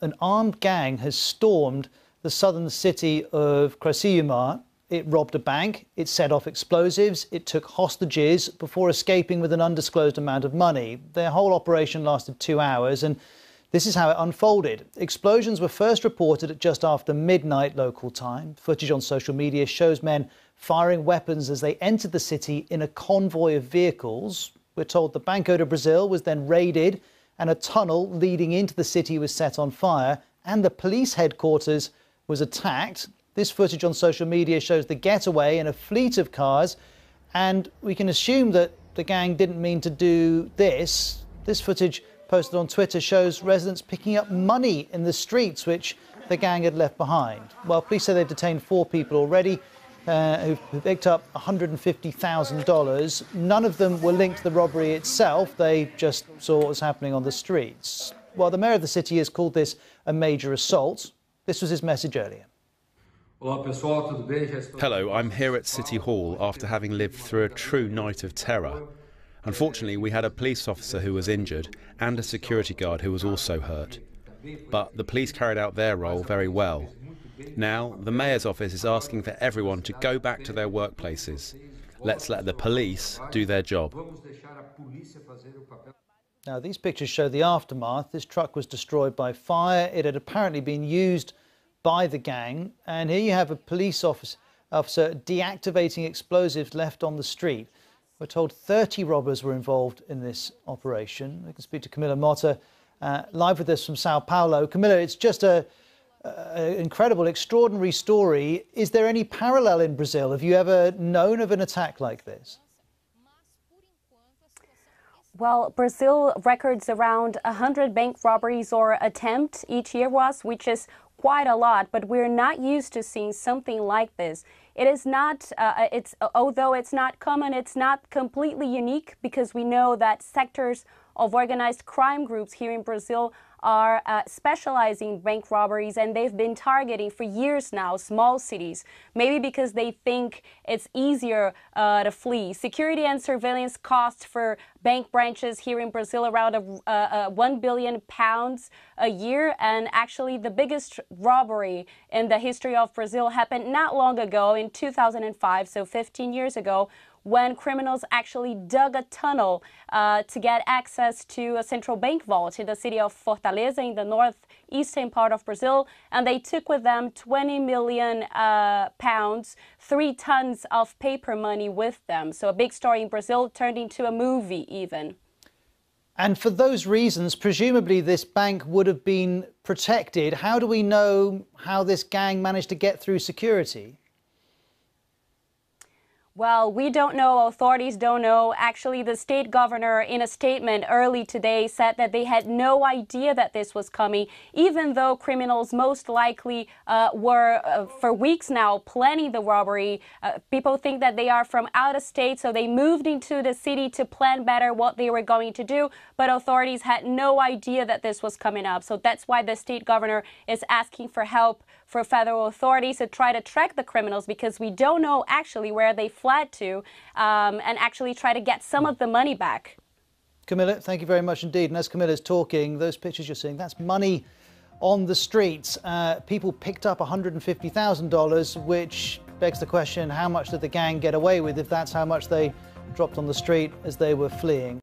An armed gang has stormed the southern city of Criciuma. It robbed a bank, it set off explosives, it took hostages before escaping with an undisclosed amount of money. Their whole operation lasted 2 hours, and this is how it unfolded. Explosions were first reported at just after midnight local time. Footage on social media shows men firing weapons as they entered the city in a convoy of vehicles. We're told the Banco do Brasil was then raided, and a tunnel leading into the city was set on fire, and the police headquarters was attacked. This footage on social media shows the getaway in a fleet of cars, and we can assume that the gang didn't mean to do this. This footage posted on Twitter shows residents picking up money in the streets, which the gang had left behind. Well, police say they've detained 4 people already who've picked up $150,000. None of them were linked to the robbery itself. They just saw what was happening on the streets. Well, the mayor of the city has called this a major assault. This was his message earlier. Hello, I'm here at City Hall after having lived through a true night of terror. Unfortunately, we had a police officer who was injured and a security guard who was also hurt. But the police carried out their role very well. Now, the mayor's office is asking for everyone to go back to their workplaces. Let's let the police do their job. Now, these pictures show the aftermath. This truck was destroyed by fire. It had apparently been used by the gang. And here you have a police officer deactivating explosives left on the street. We're told 30 robbers were involved in this operation. We can speak to Camilla Motta, live with us from Sao Paulo. Camilla, it's just an incredible, extraordinary story. Is there any parallel in Brazil? Have you ever known of an attack like this? Well, Brazil records around 100 bank robberies or attempts each year, which is quite a lot, but we're not used to seeing something like this. It is not, although it's not common, it's not completely unique, because we know that sectors of organized crime groups here in Brazil are specializing in bank robberies, and they've been targeting for years now small cities, maybe because they think it's easier to flee. Security and surveillance costs for bank branches here in Brazil around £1 billion a year, and actually the biggest robbery in the history of Brazil happened not long ago in 2005, so 15 years ago, when criminals actually dug a tunnel to get access to a central bank vault in the city of Fortaleza in the northeastern part of Brazil, and they took with them 20 million pounds, 3 tons of paper money with them. So a big story in Brazil turned into a movie even. And for those reasons, presumably this bank would have been protected. How do we know how this gang managed to get through security? Well, we don't know. Authorities don't know. Actually, the state governor, in a statement early today, said that they had no idea that this was coming, even though criminals most likely were, for weeks now, planning the robbery. People think that they are from out of state, so they moved into the city to plan better what they were going to do. But authorities had no idea that this was coming up. So that's why the state governor is asking for help for federal authorities to try to track the criminals, because we don't know actually where they fled to, and actually try to get some of the money back. Camilla, thank you very much indeed. And as Camilla's talking, those pictures you're seeing, that's money on the streets. People picked up $150,000, which begs the question, how much did the gang get away with if that's how much they dropped on the street as they were fleeing?